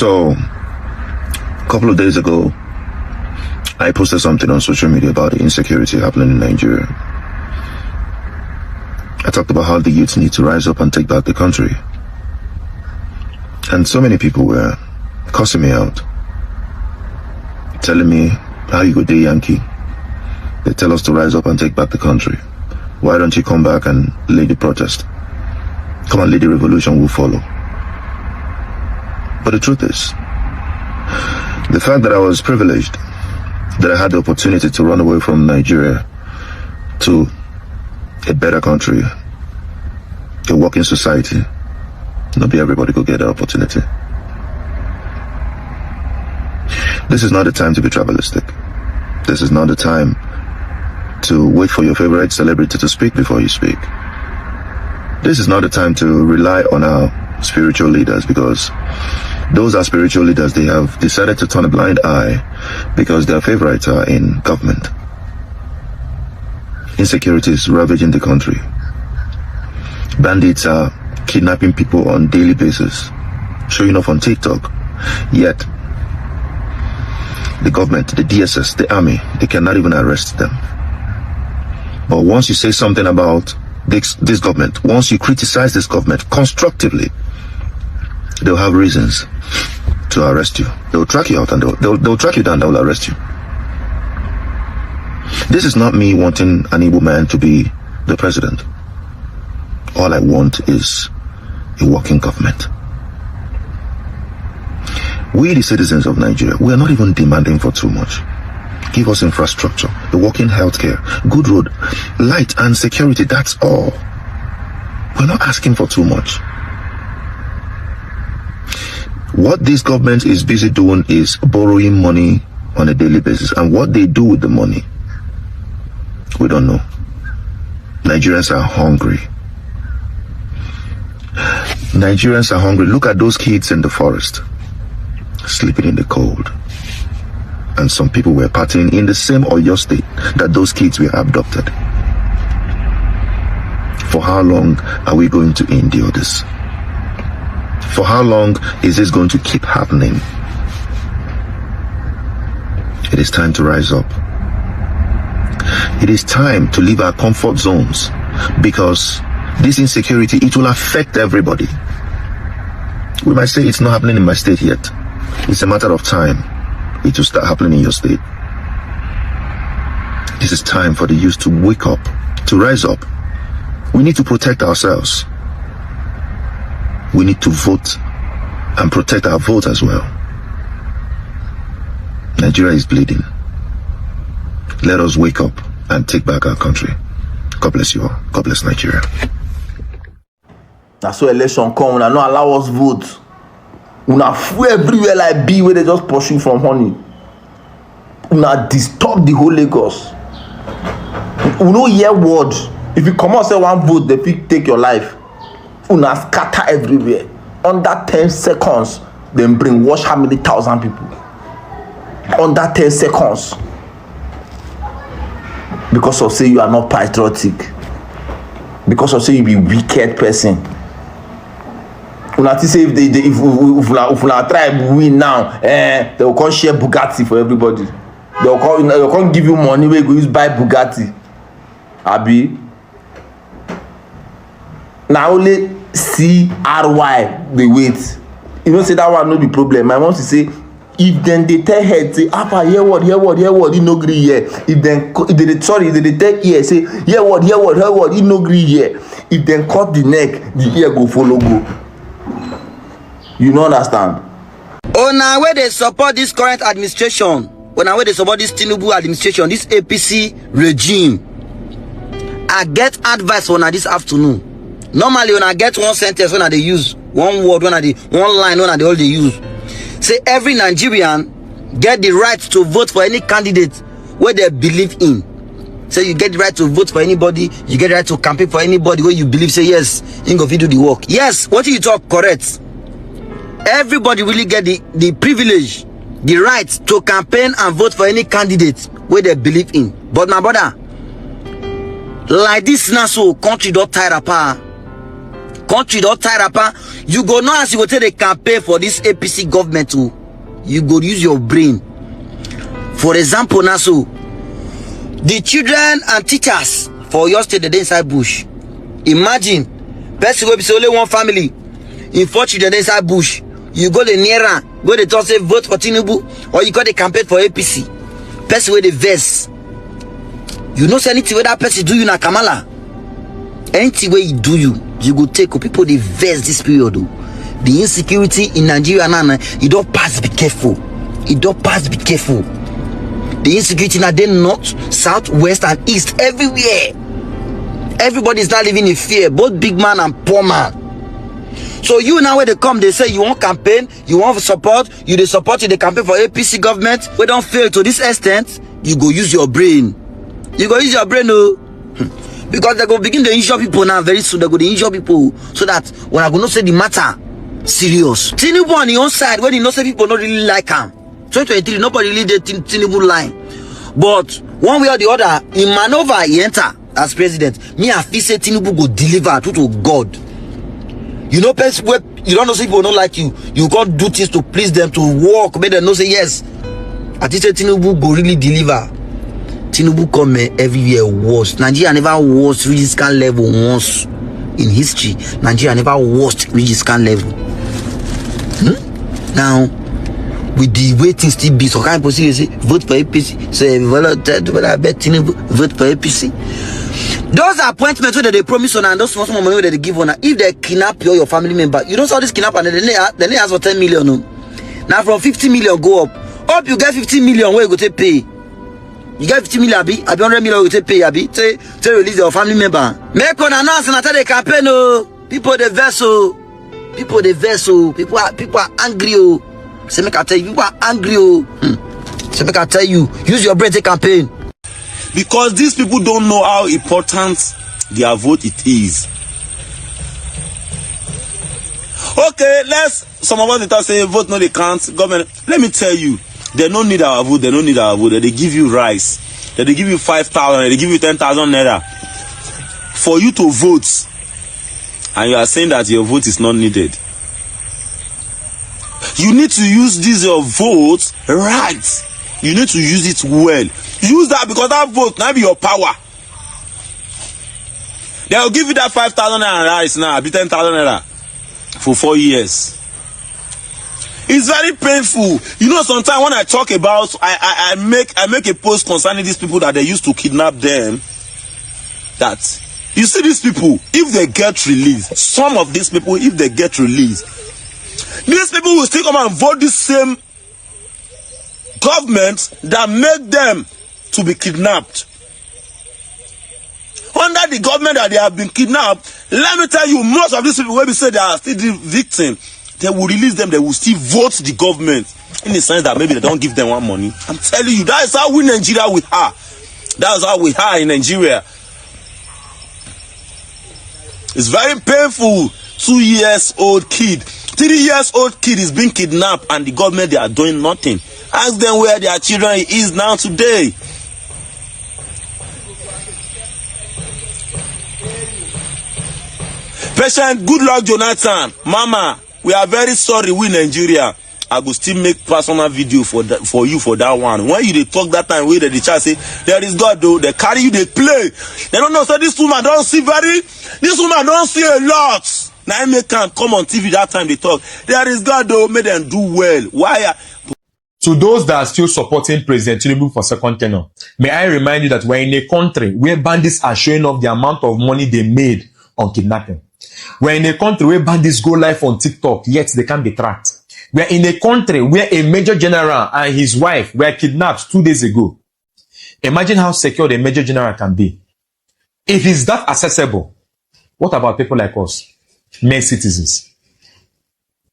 So, a couple of days ago, I posted something on social media about the insecurity happening in Nigeria. I talked about how the youth need to rise up and take back the country. And so many people were cussing me out, telling me, how you go do Yankee? They tell us to rise up and take back the country. Why don't you come back and lead the protest? Come and lead the revolution, will follow. But the truth is, the fact that I was privileged, that I had the opportunity to run away from Nigeria to a better country, a working society, not everybody could get that opportunity. This is not the time to be tribalistic. This is not the time to wait for your favorite celebrity to speak before you speak. This is not the time to rely on our spiritual leaders, because those are spiritual leaders. They have decided to turn a blind eye because their favorites are in government. Insecurity is ravaging the country. Bandits are kidnapping people on a daily basis, showing off on TikTok. Yet, the government, the DSS, the army, they cannot even arrest them. But once you say something about this government, once you criticize this government constructively, they'll have reasons to arrest you. They'll track you out and they'll track you down, they'll arrest you. This is not me wanting an Igbo man to be the president. All I want is a working government. We, the citizens of Nigeria, we are not even demanding for too much. Give us infrastructure, a working healthcare, good road, light and security, that's all. We're not asking for too much. What this government is busy doing is borrowing money on a daily basis. And what they do with the money, we don't know. Nigerians are hungry. Nigerians are hungry. Look at those kids in the forest, sleeping in the cold. And some people were partying in the same Oyo state that those kids were abducted. For how long are we going to endure this? For how long is this going to keep happening? It is time to rise up. It is time to leave our comfort zones, because this insecurity, it will affect everybody. We might say it's not happening in my state yet. It's a matter of time. It will start happening in your state. This is time for the youth to wake up, to rise up. We need to protect ourselves. We need to vote and protect our vote as well. Nigeria is bleeding. Let us wake up and take back our country. God bless you all. God bless Nigeria. That's why election come. Una no allow us vote. Una full everywhere like bee where they just pursue from honey. Una disturb the whole Lagos. We no hear word. If you come out say one vote, they fit take your life. Una scatter everywhere. Under 10 seconds, then brainwash how many thousand people? Under 10 seconds. Because of say you are not patriotic. Because of say you be wicked person. Una say if una tribe win now, they will come share Bugatti for everybody. They will come give you money where you go use buy Bugatti. Abi. Now only CRY they wait. You know say that one no be problem. My mom say if then they tell head say apa hear word he no gree here. If they tell ear say hear word he no gree here. If then cut the neck, the ear go follow go. You no understand? Oh, now where they support this current administration, when I where they support this Tinubu administration, this APC regime, I get advice when I this afternoon. Normally when I get one sentence when I they use one word, when I they one line when I they all they use. Say every Nigerian get the right to vote for any candidate where they believe in. Say you get the right to vote for anybody, you get the right to campaign for anybody where you believe say yes, you go do the work. Yes, what you talk correct. Everybody really get the privilege, the right to campaign and vote for any candidate where they believe in. But my brother, like this now so country don't tire apart. Country don't tie rapper. You go know as you go take the campaign for this APC government too. You go use your brain. For example, now so the children and teachers for your state they inside bush. Imagine person will be only one family in 4 children inside bush. You go the nearer, go the talk say vote for Tinubu, or you got the campaign for APC. Person with the verse. You know say anything where that person do you na Kamala. Anything where you do you go take people the verse this period. The insecurity in Nigeria now, you don't pass, be careful. You don't pass, be careful. The insecurity now they north, south, west, and east, everywhere. Everybody is not living in fear, both big man and poor man. So you now when they come, they say you want campaign, you want support, you they support the campaign for APC government. We don't fail to this extent, you go use your brain. You go use your brain, no. Because they go begin to injure people now very soon. They go to injure people so that when I go not say the matter serious. Tinubu on the own side, when you know say people not really like him. 2023, nobody really did Tinubu line. But one way or the other, in maneuver, he enter as president. Me, I feel say Tinubu go deliver to God. You know, you don't know say people don't like you. You can't do things to please them, to walk, make them know say yes. I think say Tinubu go really deliver. Tinubu come everywhere worse. Nigeria never was reach this kind level once in history. Nigeria never was reach this kind level. Now, with the way things still be, so can't possibly say vote for APC. Say, I bet Tinubu vote for APC. Those appointments where they promise on and those small money where they give on, if they kidnap your family member, you don't saw this kidnap and they ask for 10 million. No? Now from 50 million go up. Up you get 15 million where you go to pay. You get 50 million, abi 100 million you take pay, abi. Say release your family member. Make an announcement at the campaign, oh. People the vessel. People the vessel. People are angry, oh. Say make I tell you, people are angry, oh. Say make I tell you, use your brain to campaign. Because these people don't know how important their vote it is. Okay, some of us say vote no they can't. Government, let me tell you. They don't need our vote. They don't need our vote. They give you rice. They give you 5,000. They give you 10,000 naira for you to vote, and you are saying that your vote is not needed. You need to use this your vote right. You need to use it well. Use that because that vote now be your power. They will give you that 5,000 naira rice now, be 10,000 naira for 4 years. It's very painful. You know, sometimes when I talk about, I make a post concerning these people that they used to kidnap them. That you see these people, if they get released, some of these people, if they get released, these people will still come and vote this same government that made them to be kidnapped. Under the government that they have been kidnapped, let me tell you, most of these people will be said they are still the victim. They will release them, they will still vote the government in the sense that maybe they don't give them one money. I'm telling you, that is how we Nigeria we are. That is how we are in Nigeria. It's very painful. 2 years old kid, 3 years old kid is being kidnapped and the government they are doing nothing. Ask them where their children is now today. Patient, good luck, Jonathan. Mama, we are very sorry, we Nigeria. I will still make personal video for you for that one. When you they talk that time, where the child say, there is God though, they carry you, they play. They don't know, so this woman don't see a lot. Now I make come on TV that time they talk. There is God though, make them do well. Why? To those that are still supporting President Tinubu for second tenure, may I remind you that we're in a country where bandits are showing off the amount of money they made on kidnapping. We're in a country where bandits go live on TikTok, yet they can't be tracked. We're in a country where a major general and his wife were kidnapped 2 days ago. Imagine how secure the major general can be. If it's that accessible, what about people like us, mere citizens?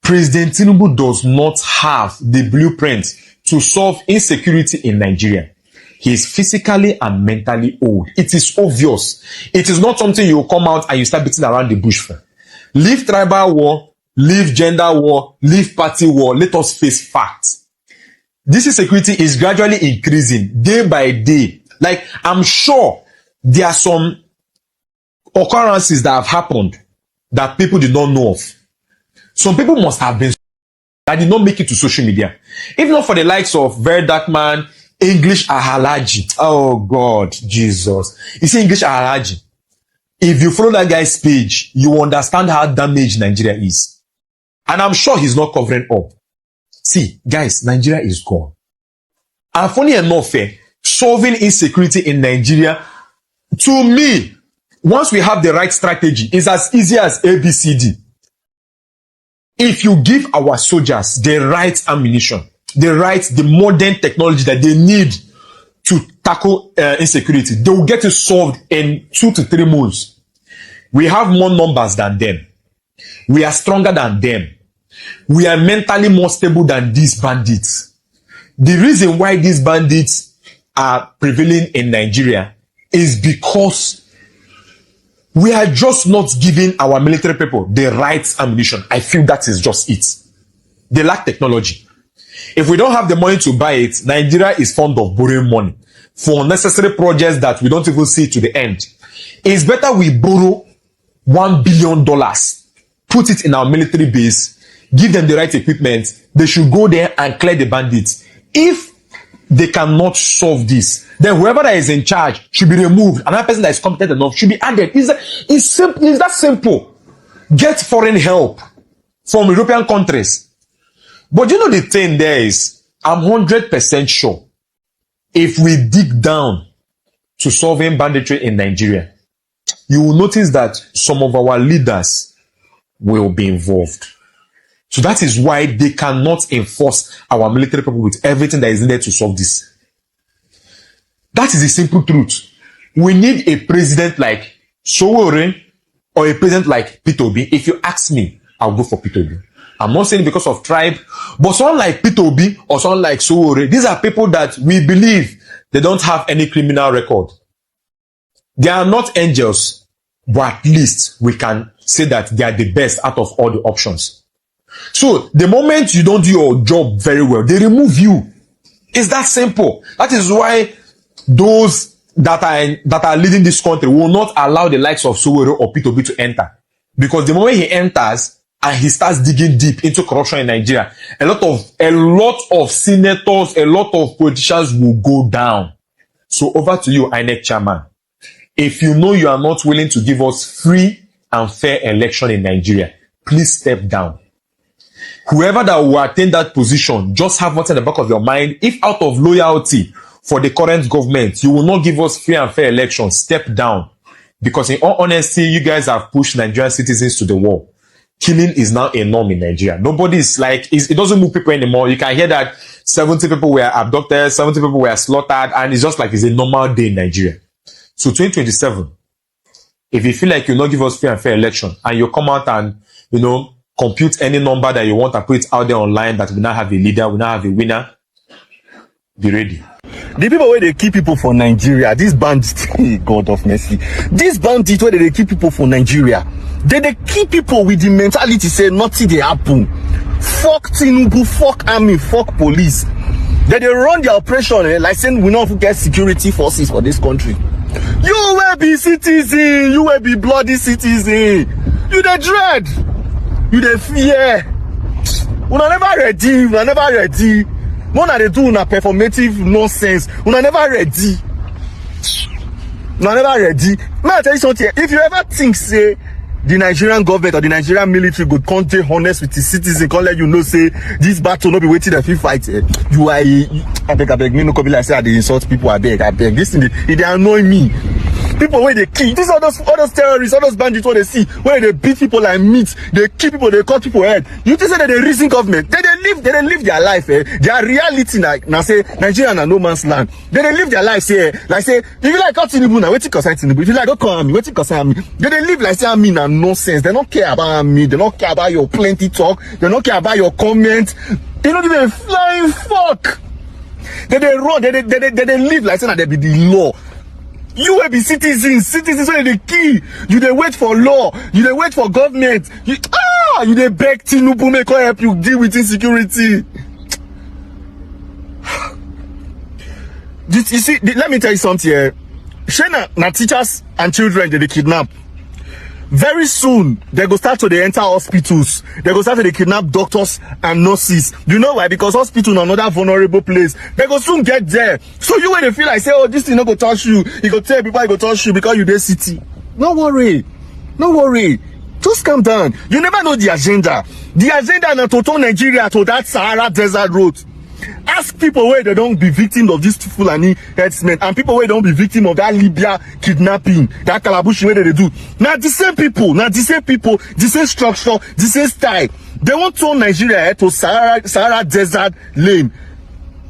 President Tinubu does not have the blueprint to solve insecurity in Nigeria. He is physically and mentally old. It is obvious. It is not something you come out and you start beating around the bush for. Leave tribal war, leave gender war, leave party war. Let us face facts. This insecurity is gradually increasing day by day. Like, I'm sure there are some occurrences that have happened that people did not know of. Some people must have been that did not make it to social media. If not for the likes of Very Dark Man, English Ahalaji. Oh God, Jesus. You see English Ahalaji. If you follow that guy's page, you understand how damaged Nigeria is. And I'm sure he's not covering up. See, guys, Nigeria is gone. And funny enough, solving insecurity in Nigeria, to me, once we have the right strategy, is as easy as ABCD. If you give our soldiers the right ammunition, the modern technology that they need to tackle insecurity, they will get it solved in 2 to 3 months. We have more numbers than them. We are stronger than them. We are mentally more stable than these bandits. The reason why these bandits are prevailing in Nigeria is because we are just not giving our military people the right ammunition. I feel that is just it. They lack technology. If we don't have the money to buy it, Nigeria is fond of borrowing money for unnecessary projects that we don't even see to the end. It's better we borrow $1 billion, put it in our military base, give them the right equipment. They should go there and clear the bandits. If they cannot solve this, then whoever that is in charge should be removed. Another person that is competent enough should be added. It's that simple. Get foreign help from European countries. But you know the thing there is, I'm 100% sure if we dig down to solving banditry in Nigeria, you will notice that some of our leaders will be involved. So that is why they cannot enforce our military people with everything that is needed to solve this. That is the simple truth. We need a president like Sowore or a president like P2B. If you ask me, I'll go for P2B. I'm not saying because of tribe, but someone like P2B or someone like Sowore, these are people that we believe they don't have any criminal record. They are not angels, but at least we can say that they are the best out of all the options. So the moment you don't do your job very well, they remove you. It's that simple. That is why those that are leading this country will not allow the likes of Sowore or P2B to enter. Because the moment he enters and he starts digging deep into corruption in Nigeria, a lot of senators, a lot of politicians will go down. So over to you, INEC chairman. If you know you are not willing to give us free and fair election in Nigeria, please step down. Whoever that will attain that position, just have what's in the back of your mind. If out of loyalty for the current government, you will not give us free and fair elections, step down. Because in all honesty, you guys have pushed Nigerian citizens to the wall. Killing is now a norm in Nigeria. Nobody is like, it doesn't move people anymore. You can hear that 70 people were abducted, 70 people were slaughtered, and it's just like it's a normal day in Nigeria. So 2027, if you feel like you'll not give us free and fair election, and you come out and, compute any number that you want and put it out there online that we now have a leader, we now have a winner, be ready. The people where they keep people for Nigeria, these bandits, God of mercy, these bandits where they keep people for Nigeria, they keep people with the mentality say nothing they happen. Fuck Tinubu, fuck army, fuck police. They run their operation like saying we don't get security forces for this country. You will be citizen, you will be bloody citizen. You the dread, you the fear. Una never ready. One of they do una performative nonsense. Una never ready. May I tell you something? If you ever think say the Nigerian government or the Nigerian military could come to honest with the citizen, can't let you know say this battle not be waiting if you fight. You are I beg me no come be like say they insult people. I beg. This thing they annoy me. People where they kill, these are those terrorists, all those bandits what they see, where they beat people like meat, they kill people, they cut people head. You just say that they reason government, they live their life, their reality now say Nigeria na no man's land. They live their life, like say, if you like cut Tinubu now, waiting concern Tinubu. If you like go call me, waiting concern me. They live like say I mean and nonsense. They don't care about me, they don't care about your plenty talk, they don't care about your comment. They don't give a flying fuck. They run, they live like say that they be the law. You will be citizens when they kill. You they wait for law. You they wait for government. You they beg Tinubu make help you deal with insecurity. You see, let me tell you something here. Shana, na teachers and children they kidnap. Very soon, they go start to enter hospitals. They go start to kidnap doctors and nurses. You know why? Because hospital is another vulnerable place. They go soon get there. So you when they feel like say, oh, this thing not go touch you, you go tell people you go touch you because you dey city. No worry. No worry. Just calm down. You never know the agenda. The agenda na to turn Nigeria to that Sahara Desert road. Ask people where they don't be victim of this Fulani herdsmen and people where don't be victim of that Libya kidnapping, that Kalabushi where they do. Now the same people, the same structure, the same style. They want to turn Nigeria to Sahara Desert lane.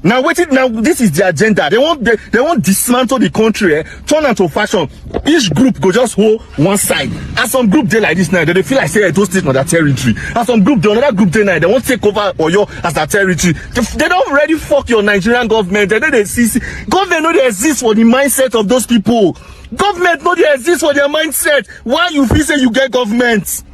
Now this is the agenda. They want dismantle the country, turn into fashion. Each group go just hold one side. And some group they like this now, they feel like say those states not their territory. And some group another group they now, they want take over Oyo as their territory. They don't already fuck your Nigerian government. They see government no they exist for the mindset of those people. Government no they exist for their mindset. Why you feel say you get government?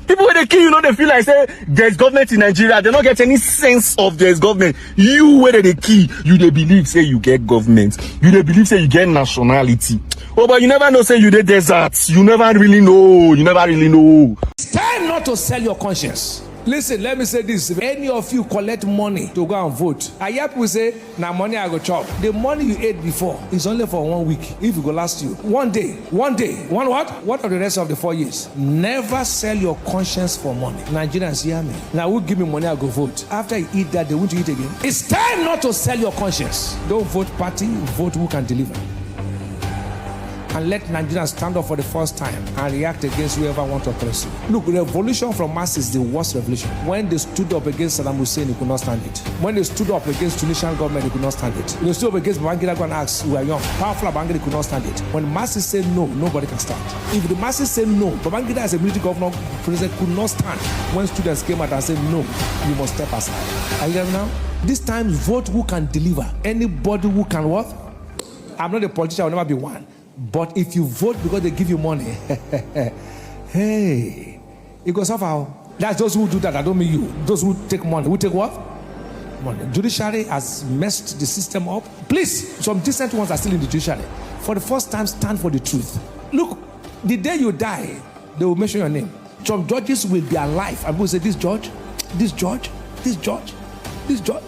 People when they kill you know they feel like say there's government in Nigeria. They don't get any sense of there's government. You where they kill you they believe say you get government. You they believe say you get nationality. Oh, but you never know say you the desert. You never really know. It's time not to sell your conscience. Listen, let me say this. If any of you collect money to go and vote, I hear people say, now money I go chop. The money you ate before is only for 1 week. If it go last you. One day. One what? What are the rest of the 4 years? Never sell your conscience for money. Nigerians hear me. Now who give me money I go vote. After you eat that, they want to eat again. It's time not to sell your conscience. Don't vote party, vote who can deliver. And let Nigerians stand up for the first time and react against whoever wants to oppress you. Look, revolution from mass is the worst revolution. When they stood up against Saddam Hussein, they could not stand it. When they stood up against Tunisian government, they could not stand it. When they stood up against Babangida and asked, we are young, powerful Babangida could not stand it. When masses say no, nobody can stand. If the masses say no, Babangida as a military governor, president could not stand. When students came out and said no, you must step aside. Are you hearing now? This time, vote who can deliver. Anybody who can what? I'm not a politician, I will never be one. But if you vote because they give you money, hey, it goes off. That's those who do that. I don't mean you. Those who take money. Who take what? Money. Judiciary has messed the system up. Please, some decent ones are still in the judiciary. For the first time, stand for the truth. Look, the day you die, they will mention your name. Some judges will be alive and will say, this judge, this judge, this judge, this judge.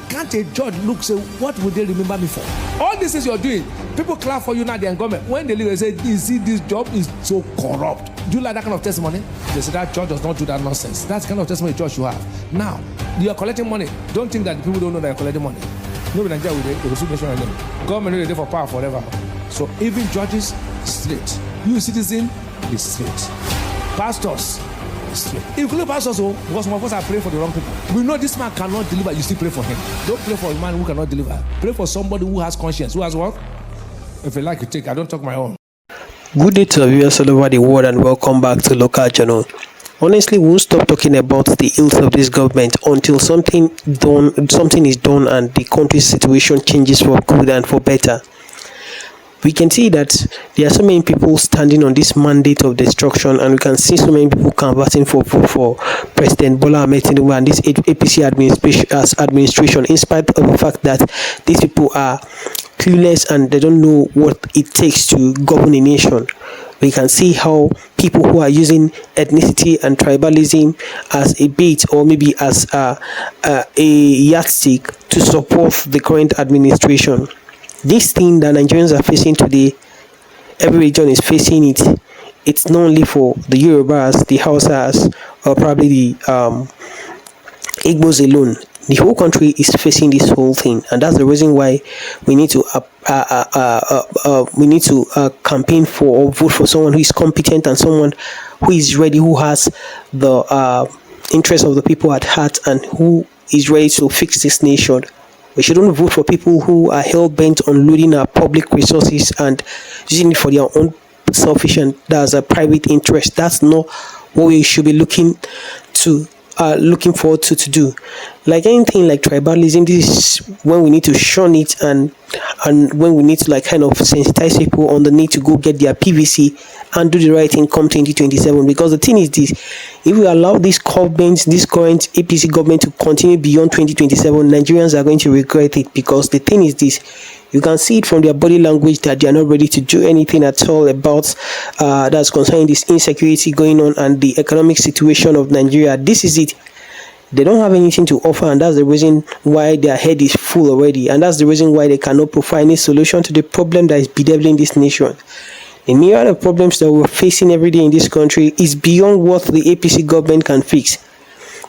Can't a judge look, say, what would they remember me for? All this is you're doing. People clap for you now, they're in government. When they leave, they say, you see, this job is so corrupt. Do you like that kind of testimony? They say, that judge does not do that nonsense. That's the kind of testimony judge you have. Now, you are collecting money. Don't think that people don't know that you're collecting money. Nobody in Nigeria will soon mention your name. Government is there for power forever. So even judges, straight. You citizen, be straight. Pastors, straight. If you pastors, because some of us are praying for the wrong people. We know this man cannot deliver, you still pray for him. Don't pray for a man who cannot deliver. Pray for somebody who has conscience. Who has what? If you like, you take. I don't talk my own. Good day to viewers all over the world and welcome back to Local Journal. Honestly, we won't stop talking about the ills of this government until something is done and the country's situation changes for good and for better. We can see that there are so many people standing on this mandate of destruction, and we can see so many people canvassing for President Bola Ahmed Tinubu and this APC administration, in spite of the fact that these people are clueless and they don't know what it takes to govern a nation. We can see how people who are using ethnicity and tribalism as a bait or maybe as a yardstick to support the current administration. This thing that Nigerians are facing today, every region is facing it. It's not only for the Yorubas, the Hausas, or probably the Igbos alone. The whole country is facing this whole thing, and that's the reason why we need to campaign for or vote for someone who is competent and someone who is ready, who has the interests of the people at heart, and who is ready to fix this nation. We shouldn't vote for people who are hell-bent on looting our public resources and using it for their own selfish and that's a private interest. That's not what we should be looking forward to do. Like anything like tribalism, this is when we need to shun it and and when we need to like kind of sensitize people on the need to go get their PVC and do the right thing come 2027. Because the thing is this, if we allow this government, this current APC government to continue beyond 2027, Nigerians are going to regret it. Because the thing is this, you can see it from their body language that they are not ready to do anything at all about that's concerning this insecurity going on and the economic situation of Nigeria. This is it. They don't have anything to offer, and that's the reason why their head is full already, and that's the reason why they cannot provide any solution to the problem that is bedeviling this nation. The myriad of problems that we're facing every day in this country is beyond what the APC government can fix.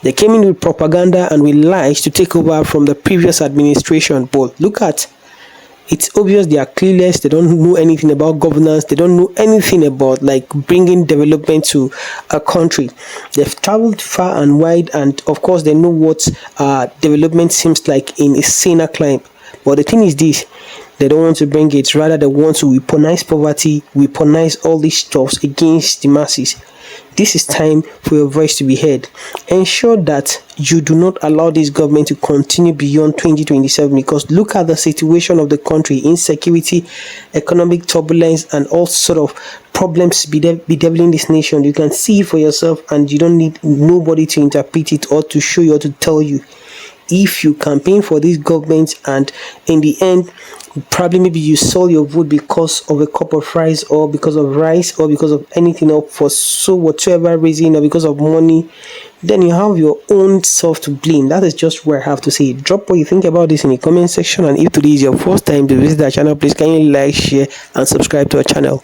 They came in with propaganda and with lies to take over from the previous administration, but look at, it's obvious they are clueless. They don't know anything about governance. They don't know anything about like bringing development to a country. They've traveled far and wide, and of course they know what development seems like in a saner climb. But the thing is this, they don't want to bring it. Rather, they want to weaponize poverty, weaponize all these stuffs against the masses. This is time for your voice to be heard. Ensure that you do not allow this government to continue beyond 2027, because look at the situation of the country: insecurity, economic turbulence, and all sort of problems bedeviling this nation. You can see it for yourself, and you don't need nobody to interpret it or to show you or to tell you. If you campaign for this government and in the end probably maybe you sold your vote because of a cup of rice, or because of rice, or because of anything else, for so whatever reason, or because of money, then you have your own self to blame. That is just what I have to say. Drop what you think about this in the comment section, and if today is your first time to visit our channel, please can you like, share and subscribe to our channel.